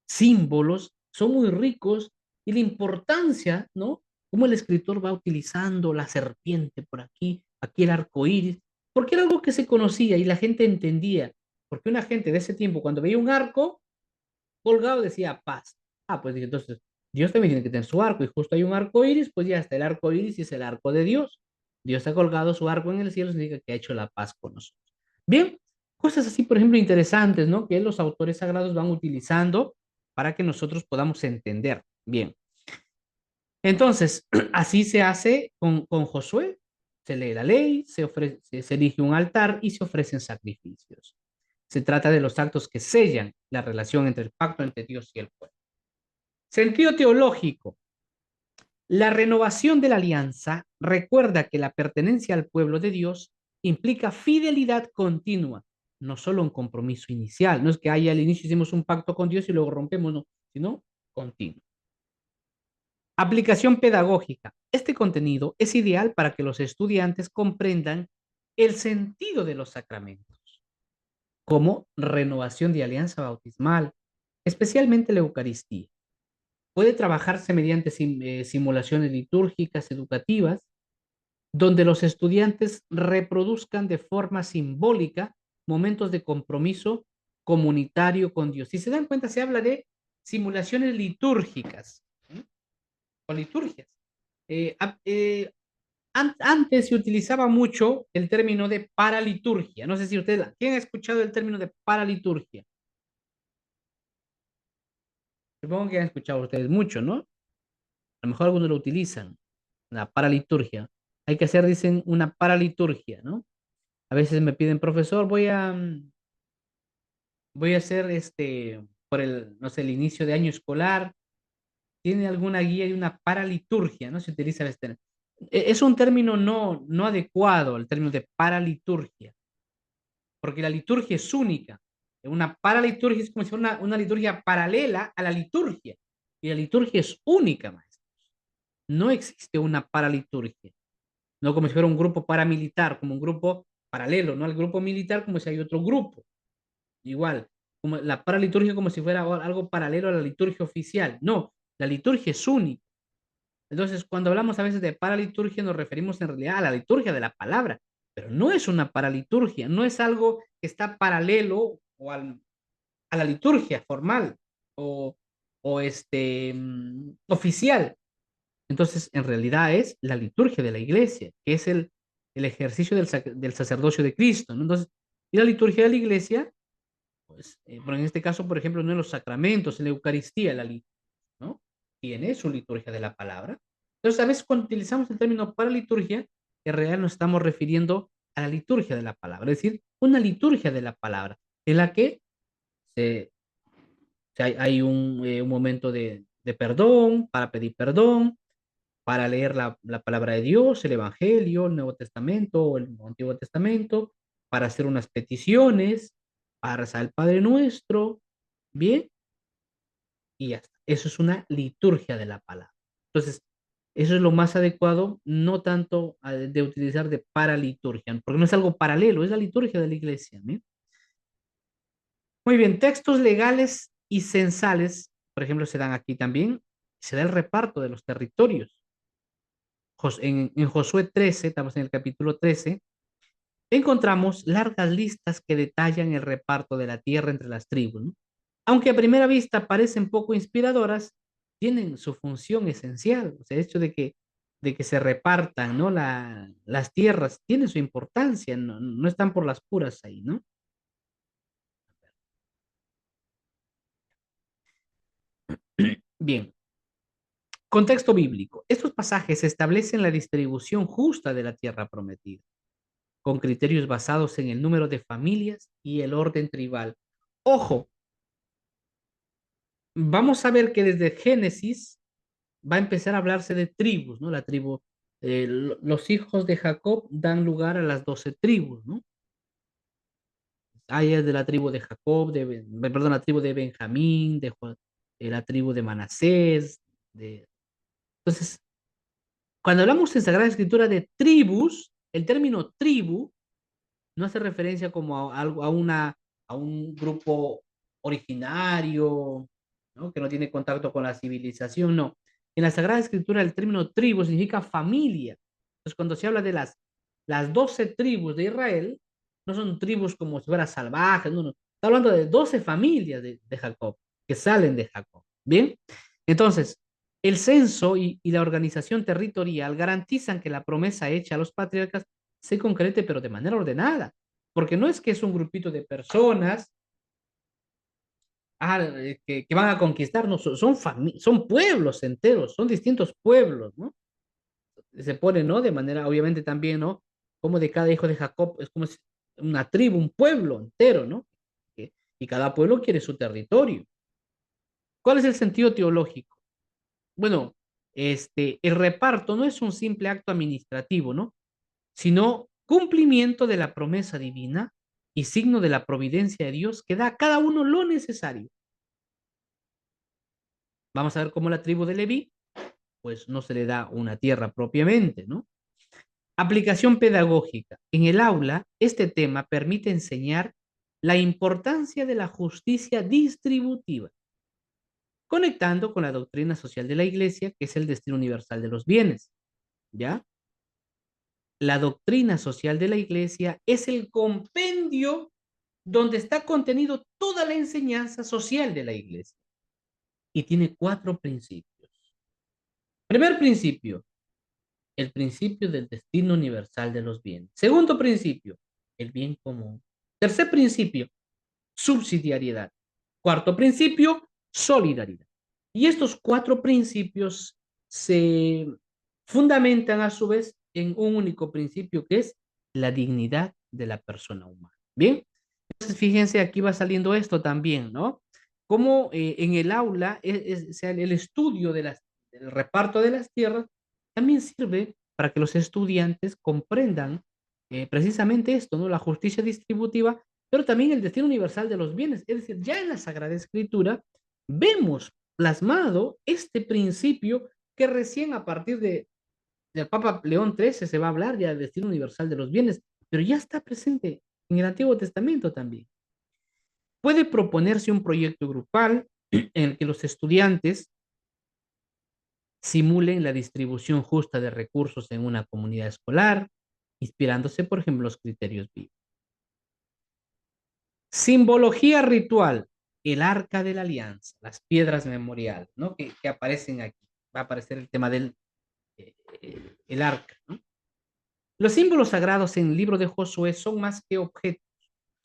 símbolos son muy ricos y la importancia, ¿no? Cómo el escritor va utilizando la serpiente por aquí, aquí el arco iris, porque era algo que se conocía y la gente entendía, porque una gente de ese tiempo cuando veía un arco colgado decía paz. Ah, pues dije, entonces Dios también tiene que tener su arco y justo hay un arco iris, pues ya está el arco iris y es el arco de Dios. Dios ha colgado su arco en el cielo, significa que ha hecho la paz con nosotros. Bien, cosas así, por ejemplo, interesantes, ¿no? Que los autores sagrados van utilizando para que nosotros podamos entender. Bien, entonces, así se hace con Josué. Se lee la ley, se erige un altar y se ofrecen sacrificios. Se trata de los actos que sellan la relación entre el pacto entre Dios y el pueblo. Sentido teológico. La renovación de la alianza recuerda que la pertenencia al pueblo de Dios implica fidelidad continua, no solo un compromiso inicial. No es que haya al inicio hicimos un pacto con Dios y luego rompemos, no, sino continuo. Aplicación pedagógica. Este contenido es ideal para que los estudiantes comprendan el sentido de los sacramentos, como renovación de alianza bautismal, especialmente la Eucaristía. Puede trabajarse mediante simulaciones litúrgicas educativas, donde los estudiantes reproduzcan de forma simbólica momentos de compromiso comunitario con Dios. Si se dan cuenta, se habla de simulaciones litúrgicas, ¿sí? O liturgias. Antes se utilizaba mucho el término de paraliturgia. No sé si ustedes, ¿quién ha escuchado el término de paraliturgia? Supongo que han escuchado ustedes mucho, ¿no? A lo mejor algunos lo utilizan, la paraliturgia. Hay que hacer, dicen, una paraliturgia, ¿no? A veces me piden, profesor, voy a hacer por el, no sé, el inicio de año escolar. ¿Tiene alguna guía de una paraliturgia? ¿No? Se utiliza este. Es un término no adecuado, el término de paraliturgia, porque la liturgia es única. Una paraliturgia es como si fuera una liturgia paralela a la liturgia, y la liturgia es única, maestros. No existe una paraliturgia, no como si fuera un grupo paramilitar, como un grupo paralelo, no al grupo militar como si hay otro grupo. Igual, como la paraliturgia como si fuera algo paralelo a la liturgia oficial. No, la liturgia es única. Entonces, cuando hablamos a veces de paraliturgia, nos referimos en realidad a la liturgia de la palabra, pero no es una paraliturgia, no es algo que está paralelo a la liturgia formal o, o oficial. Entonces, en realidad es la liturgia de la iglesia, que es el ejercicio del sacerdocio de Cristo, ¿no? Entonces, y la liturgia de la iglesia, pues, pero en este caso, por ejemplo, no en los sacramentos, en la Eucaristía, ¿no? Tiene su liturgia de la palabra. Entonces, a veces cuando utilizamos el término para liturgia, en realidad nos estamos refiriendo a la liturgia de la palabra, es decir, una liturgia de la palabra, en la que se, hay un momento de perdón, para pedir perdón, para leer la palabra de Dios, el Evangelio, el Nuevo Testamento o el Antiguo Testamento, para hacer unas peticiones, para rezar el Padre Nuestro, ¿bien? Y ya está. Eso es una liturgia de la palabra. Entonces, eso es lo más adecuado, no tanto de utilizar de paraliturgia, porque no es algo paralelo, es la liturgia de la iglesia. ¿Bien? Muy bien, textos legales y censales, por ejemplo, se dan aquí también, se da el reparto de los territorios. En Josué 13, estamos en el capítulo 13, encontramos largas listas que detallan el reparto de la tierra entre las tribus, ¿no? Aunque a primera vista parecen poco inspiradoras, tienen su función esencial. O sea, el hecho de que se repartan, ¿no? Las tierras tiene su importancia, no están por las puras ahí, ¿no? Bien, contexto bíblico. Estos pasajes establecen la distribución justa de la tierra prometida, con criterios basados en el número de familias y el orden tribal. Ojo, vamos a ver que desde Génesis va a empezar a hablarse de tribus, ¿no? La tribu, los hijos de Jacob dan lugar a las 12 tribus, ¿no? Hay es de la tribu de Jacob, perdón, la tribu de Benjamín, de la tribu de Manasés. Entonces, cuando hablamos en Sagrada Escritura de tribus, el término tribu no hace referencia como a algo, a un grupo originario, ¿no? Que no tiene contacto con la civilización, no. En la Sagrada Escritura el término tribu significa familia. Entonces, cuando se habla de las 12 tribus de Israel, no son tribus como si fueran salvajes, no, no. Está hablando de 12 familias de Jacob, que salen de Jacob. Bien, entonces, el censo y la organización territorial garantizan que la promesa hecha a los patriarcas se concrete, pero de manera ordenada. Porque no es que es un grupito de personas que van a conquistarnos, son pueblos enteros, son distintos pueblos, ¿no? Se pone, ¿no? De manera, obviamente también, ¿no? Como de cada hijo de Jacob es como una tribu, un pueblo entero, ¿no? Y cada pueblo quiere su territorio. ¿Cuál es el sentido teológico? Bueno, el reparto no es un simple acto administrativo, ¿no? Sino cumplimiento de la promesa divina y signo de la providencia de Dios que da a cada uno lo necesario. Vamos a ver cómo la tribu de Leví, pues no se le da una tierra propiamente, ¿no? Aplicación pedagógica. En el aula, este tema permite enseñar la importancia de la justicia distributiva, conectando con la doctrina social de la Iglesia, que es el destino universal de los bienes, ¿ya? La doctrina social de la Iglesia es el compendio donde está contenido toda la enseñanza social de la Iglesia y tiene 4 principios. Primer principio, el principio del destino universal de los bienes. Segundo principio, el bien común. Tercer principio, subsidiariedad. Cuarto principio, solidaridad. Y estos 4 principios se fundamentan a su vez en un único principio que es la dignidad de la persona humana. Bien, entonces fíjense, aquí va saliendo esto también, ¿no? Como en el aula, sea, el estudio del reparto de las tierras también sirve para que los estudiantes comprendan precisamente esto, ¿no? La justicia distributiva, pero también el destino universal de los bienes. Es decir, ya en la Sagrada Escritura vemos plasmado este principio que recién a partir del Papa León XIII se va a hablar ya del destino universal de los bienes, pero ya está presente en el Antiguo Testamento también. Puede proponerse un proyecto grupal en el que los estudiantes simulen la distribución justa de recursos en una comunidad escolar, inspirándose, por ejemplo, en los criterios bíblicos. Simbología ritual, el arca de la alianza, las piedras memoriales, ¿no? Que aparecen aquí. Va a aparecer el tema del el arca, ¿no? Los símbolos sagrados en el libro de Josué son más que objetos,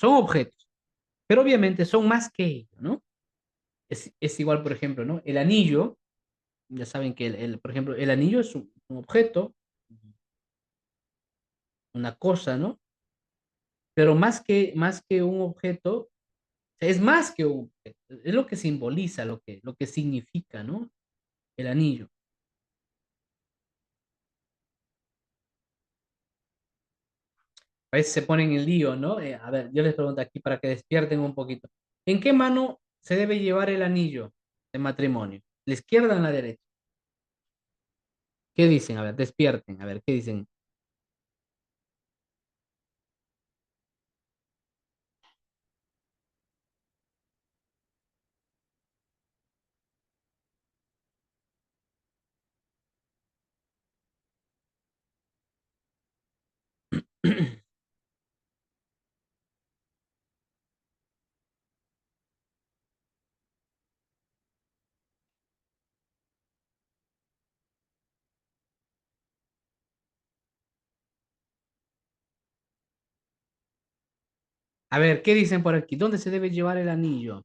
son objetos, pero obviamente son más que ello, ¿no? Es igual, por ejemplo, ¿no? El anillo, ya saben que, por ejemplo, el anillo es un objeto, una cosa, ¿no? Pero más que un objeto, es más que un objeto, es lo que simboliza, lo que significa, ¿no? El anillo. A veces se ponen en lío, ¿no? A ver, yo les pregunto aquí para que despierten un poquito. ¿En qué mano se debe llevar el anillo de matrimonio? ¿La izquierda o la derecha? ¿Qué dicen? A ver, despierten. A ver, ¿qué dicen? A ver, ¿qué dicen por aquí? ¿Dónde se debe llevar el anillo?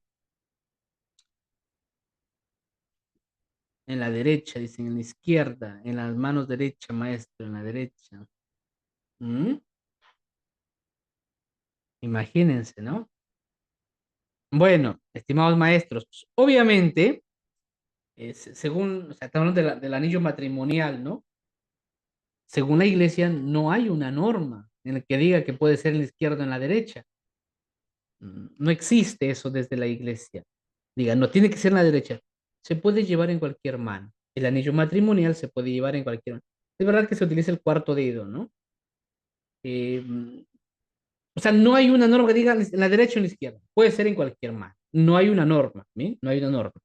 En la derecha, dicen, en la izquierda, en las manos derecha, maestro, en la derecha. ¿Mm? Imagínense, ¿no? Bueno, estimados maestros, pues, obviamente según, o sea, estamos hablando del anillo matrimonial, ¿no? Según la iglesia, no hay una norma en la que diga que puede ser en la izquierda o en la derecha. No existe eso desde la iglesia. Diga, no tiene que ser en la derecha. Se puede llevar en cualquier mano. El anillo matrimonial se puede llevar en cualquier mano. Es verdad que se utiliza el cuarto dedo, ¿no? Eh, o sea, no hay una norma que diga en la derecha o en la izquierda. Puede ser en cualquier mano. No hay una norma, ¿sí? No hay una norma.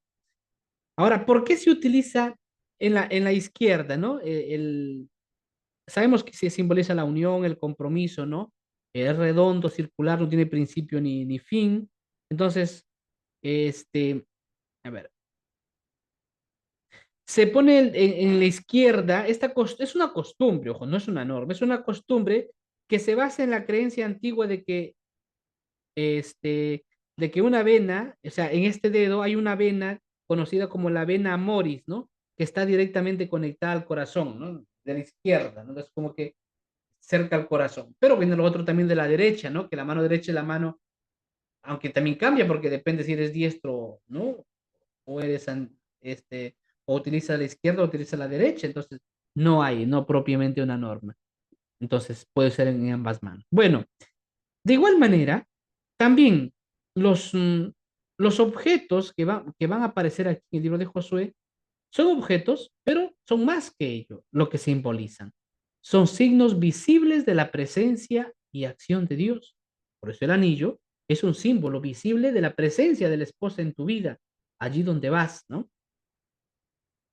Ahora, ¿por qué se utiliza en la izquierda, ¿no? Sabemos que se simboliza la unión, el compromiso, ¿no? Es redondo, circular, no tiene principio ni fin. Entonces, este, a ver, se pone en la izquierda, es una costumbre, ojo, no es una norma, es una costumbre que se basa en la creencia antigua este, de que una vena, o sea, en este dedo hay una vena conocida como la vena moris, ¿no? Que está directamente conectada al corazón, ¿no? De la izquierda, ¿no? Es como que cerca al corazón. Pero viene lo otro también de la derecha, ¿no? Que la mano derecha es la mano, aunque también cambia porque depende si eres diestro, ¿no? O eres, o utiliza la izquierda o utiliza la derecha. Entonces, no propiamente una norma. Entonces, puede ser en ambas manos. Bueno, de igual manera, también los, mm, los objetos que van a aparecer aquí en el libro de Josué son objetos, pero son más que ello, lo que simbolizan. Son signos visibles de la presencia y acción de Dios. Por eso el anillo es un símbolo visible de la presencia de la esposa en tu vida, allí donde vas, ¿no?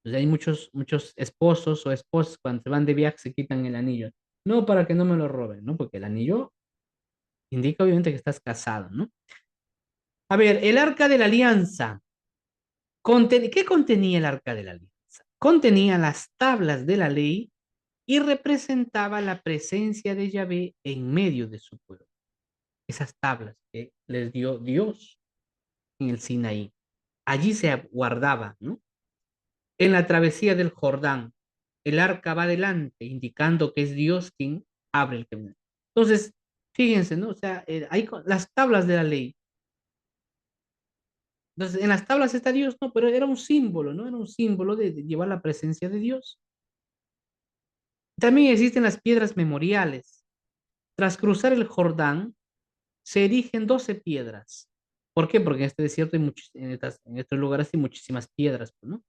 Entonces hay muchos esposos o esposas cuando se van de viaje se quitan el anillo. No para que no me lo roben, ¿no? Porque el anillo indica obviamente que estás casado, ¿no? A ver, el arca de la alianza. ¿Qué contenía el arca de la alianza? Contenía las tablas de la ley y representaba la presencia de Yahvé en medio de su pueblo. Esas tablas que les dio Dios en el Sinaí. Allí se guardaba, ¿no? En la travesía del Jordán, el arca va adelante, indicando que es Dios quien abre el camino. Entonces, fíjense, ¿no? O sea, hay las tablas de la ley. Entonces, en las tablas está Dios, no, pero era un símbolo, ¿no? Era un símbolo de llevar la presencia de Dios. También existen las piedras memoriales. Tras cruzar el Jordán, se erigen 12 piedras. ¿Por qué? Porque en este desierto hay en estos lugares hay muchísimas piedras, pues, ¿no?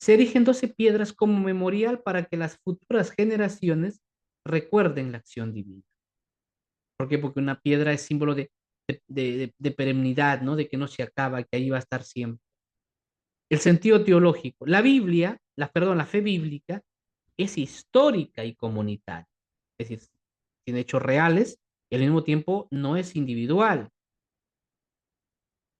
Se erigen 12 piedras como memorial para que las futuras generaciones recuerden la acción divina. ¿Por qué? Porque una piedra es símbolo de perennidad, ¿no? De que no se acaba, que ahí va a estar siempre. El sentido teológico. La fe bíblica es histórica y comunitaria. Es decir, tiene hechos reales y al mismo tiempo no es individual.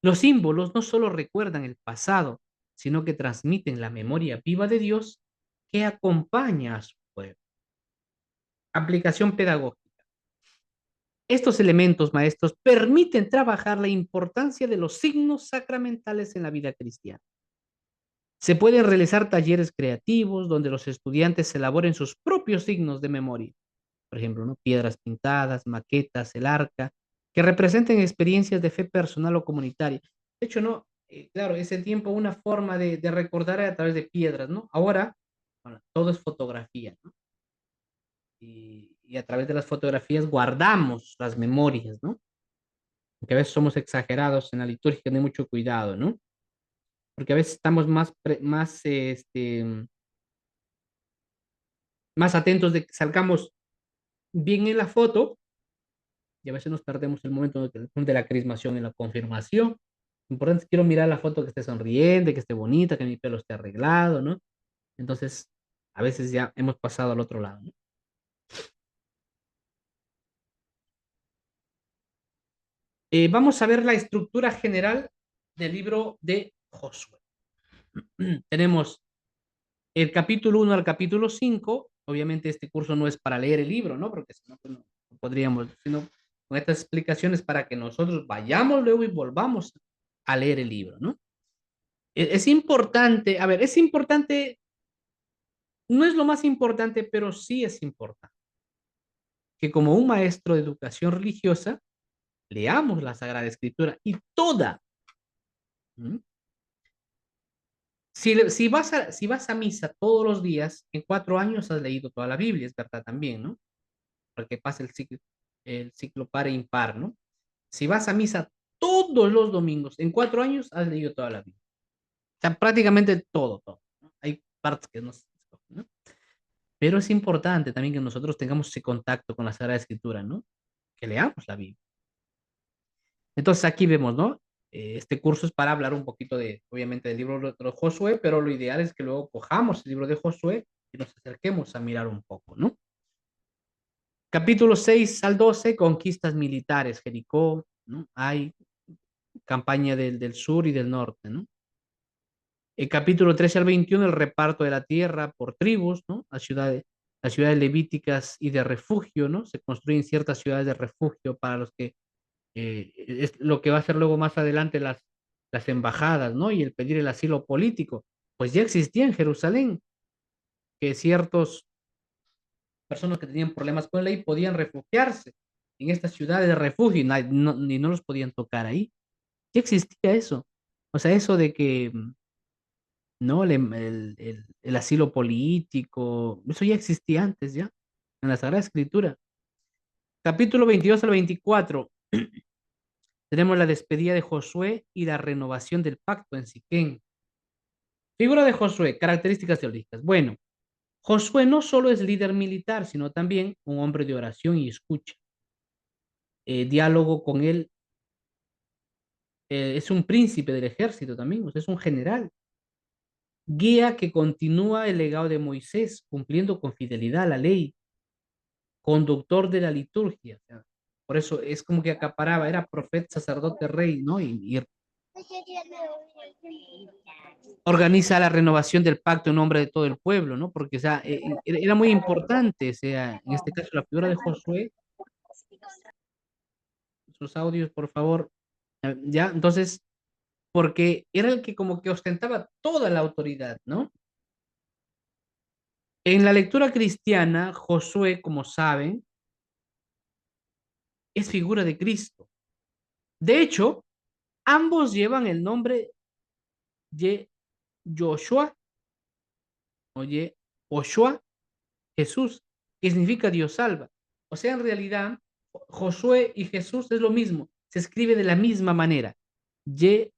Los símbolos no solo recuerdan el pasado, sino que transmiten la memoria viva de Dios que acompaña a su pueblo. Aplicación pedagógica. Estos elementos, maestros, permiten trabajar la importancia de los signos sacramentales en la vida cristiana. Se pueden realizar talleres creativos donde los estudiantes elaboren sus propios signos de memoria. Por ejemplo, ¿no? Piedras pintadas, maquetas, el arca, que representen experiencias de fe personal o comunitaria. De hecho, no, claro, ese tiempo una forma de recordar era a través de piedras, ¿no? Ahora, bueno, todo es fotografía, ¿no? Y a través de las fotografías guardamos las memorias, ¿no? Porque a veces somos exagerados en la liturgia, tener mucho cuidado, ¿no? Porque a veces estamos más atentos de que salgamos bien en la foto y a veces nos perdemos el momento de la crismación en la confirmación. Importante, quiero mirar la foto que esté sonriente, que esté bonita, que mi pelo esté arreglado, ¿no? Entonces, a veces ya hemos pasado al otro lado, ¿no? Vamos a ver la estructura general del libro de Josué. Tenemos el capítulo 1 al capítulo 5. Obviamente este curso no es para leer el libro, ¿no? Porque si no, pues no podríamos, sino con estas explicaciones para que nosotros vayamos luego y volvamos a leer el libro, ¿no? Es importante, a ver, es importante, no es lo más importante, pero sí es importante que como un maestro de educación religiosa leamos la Sagrada Escritura y toda, ¿m? Si vas a misa todos los días, en 4 años has leído toda la Biblia, es verdad también, ¿no? Porque pasa el ciclo par e impar, ¿no? Si vas a misa todos los domingos, en 4 años has leído toda la Biblia. O sea, prácticamente todo, todo, ¿no? Hay partes que no se escogen, ¿no? Pero es importante también que nosotros tengamos ese contacto con la Sagrada Escritura, ¿no? Que leamos la Biblia. Entonces aquí vemos, ¿no? Este curso es para hablar un poquito de, obviamente, del libro de Josué, pero lo ideal es que luego cojamos el libro de Josué y nos acerquemos a mirar un poco, ¿no? Capítulo 6 al 12, conquistas militares, Jericó, ¿no? Hay campaña del sur y del norte, ¿no? El capítulo 13 al 21, el reparto de la tierra por tribus, ¿no? Las ciudades levíticas y de refugio, ¿no? Se construyen ciertas ciudades de refugio para los que, es lo que va a ser luego más adelante las embajadas, ¿no? Y el pedir el asilo político. Pues ya existía en Jerusalén que ciertos personas que tenían problemas con la ley podían refugiarse en estas ciudades de refugio y ni no los podían tocar ahí. Ya existía eso. O sea, eso de que ¿no? El asilo político, eso ya existía antes, ya, en la Sagrada Escritura. Capítulo 22 al 24, tenemos la despedida de Josué y la renovación del pacto en Siquén. Figura de Josué, características teológicas. Bueno, Josué no solo es líder militar, sino también un hombre de oración y escucha. Diálogo con él, es un príncipe del ejército también, o sea, es un general. Guía que continúa el legado de Moisés, cumpliendo con fidelidad la ley, conductor de la liturgia. O sea, por eso es como que acaparaba, era profeta, sacerdote, rey, ¿no? Y organiza la renovación del pacto en nombre de todo el pueblo, ¿no? Porque, o sea, era muy importante, o sea, en este caso la figura de Josué, sus audios, por favor, ya, entonces, porque era el que como que ostentaba toda la autoridad, ¿no? En la lectura cristiana, Josué, como saben, es figura de Cristo. De hecho, ambos llevan el nombre de Joshua, oye, Oshua, Jesús, que significa Dios salva. O sea, en realidad, Josué y Jesús es lo mismo, se escribe de la misma manera. Ye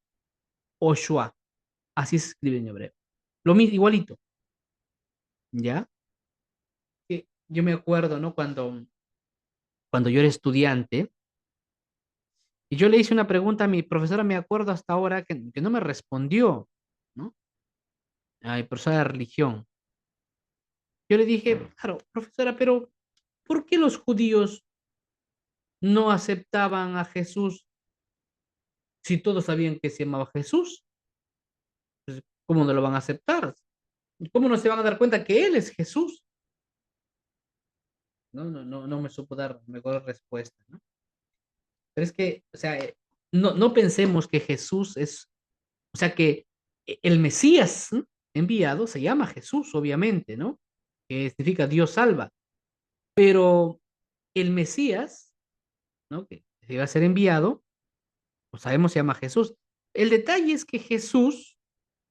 Oshua, así se escribe en hebreo. Lo mismo, igualito, ¿ya? Que yo me acuerdo, ¿no? Cuando yo era estudiante, y yo le hice una pregunta a mi profesora, me acuerdo hasta ahora, que no me respondió, ¿no? A mi profesora de religión. Yo le dije, claro, profesora, pero ¿por qué los judíos no aceptaban a Jesús si todos sabían que se llamaba Jesús? Pues, ¿cómo no lo van a aceptar? ¿Cómo no se van a dar cuenta que Él es Jesús? No me supo dar mejor respuesta, ¿no? Pero es que, o sea, no pensemos que Jesús es, o sea, que el Mesías, ¿no?, enviado se llama Jesús, obviamente, ¿no? Que significa Dios salva. Pero el Mesías, ¿no? Que iba a ser enviado, pues sabemos se llama Jesús. El detalle es que Jesús,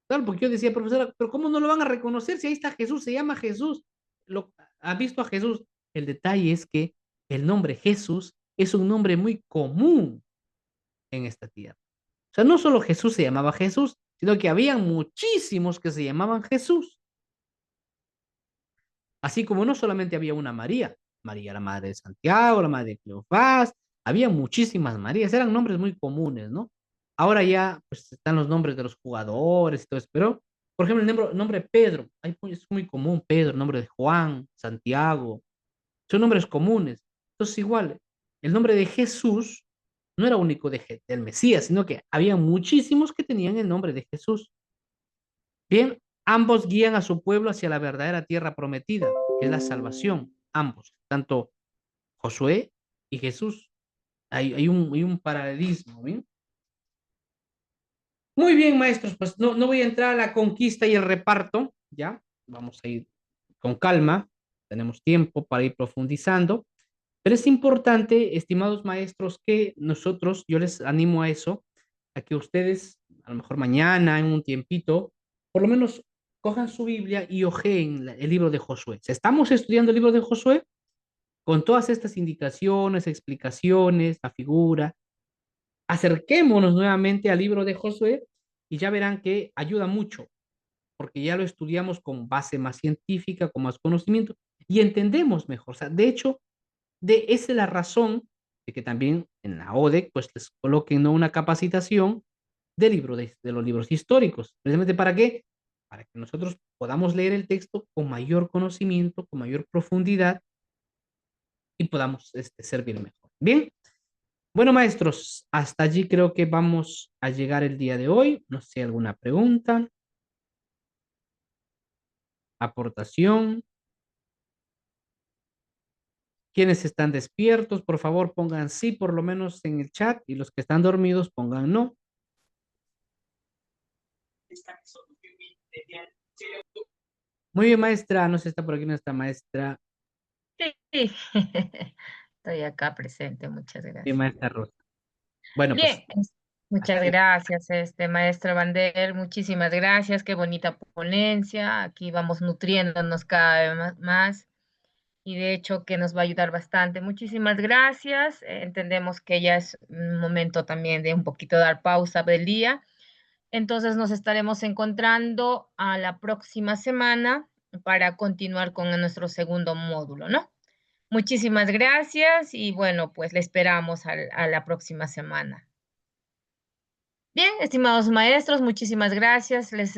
claro, porque yo decía, profesora, pero ¿cómo no lo van a reconocer si ahí está Jesús, se llama Jesús? ¿Ha visto a Jesús? El detalle es que el nombre Jesús es un nombre muy común en esta tierra. O sea, no solo Jesús se llamaba Jesús, sino que había muchísimos que se llamaban Jesús. Así como no solamente había una María, María la madre de Santiago, la madre de Cleofás, había muchísimas Marías, eran nombres muy comunes, ¿no? Ahora ya pues están los nombres de los jugadores y todo eso, pero por ejemplo el nombre Pedro, es muy común Pedro, el nombre de Juan, Santiago, son nombres comunes. Entonces igual, el nombre de Jesús no era único del Mesías, sino que había muchísimos que tenían el nombre de Jesús. Bien, ambos guían a su pueblo hacia la verdadera tierra prometida, que es la salvación. Ambos, tanto Josué y Jesús. Hay un paralelismo, ¿bien? Muy bien, maestros, pues no voy a entrar a la conquista y el reparto, ¿ya? Vamos a ir con calma, tenemos tiempo para ir profundizando, pero es importante, estimados maestros, que nosotros, yo les animo a eso, a que ustedes, a lo mejor mañana, en un tiempito, por lo menos cojan su Biblia y ojeen el libro de Josué. Si estamos estudiando el libro de Josué, con todas estas indicaciones, explicaciones, la figura, acerquémonos nuevamente al libro de Josué y ya verán que ayuda mucho, porque ya lo estudiamos con base más científica, con más conocimiento y entendemos mejor. O sea, de hecho, esa es la razón de que también en la ODEC pues les coloquen, ¿no?, una capacitación de los libros históricos. ¿Precisamente para qué? Para que nosotros podamos leer el texto con mayor conocimiento, con mayor profundidad y podamos servir mejor. Bien, bueno, maestros, hasta allí creo que vamos a llegar el día de hoy. No sé si hay alguna pregunta, aportación. Quienes están despiertos, por favor, pongan sí, por lo menos en el chat, y los que están dormidos pongan no. Muy bien, maestra, no sé si está por aquí nuestra maestra. Sí, estoy acá presente, muchas Sí, gracias. maestra Rosa. Bueno, pues Bien, muchas así. gracias, maestro Vander, muchísimas gracias, qué bonita ponencia, aquí vamos nutriéndonos cada vez más y de hecho que nos va a ayudar bastante. Muchísimas gracias, entendemos que ya es un momento también de un poquito dar pausa del día, entonces nos estaremos encontrando a la próxima semana para continuar con nuestro segundo módulo, ¿no? Muchísimas gracias y bueno, pues le esperamos a la próxima semana. Bien, estimados maestros, muchísimas gracias. Les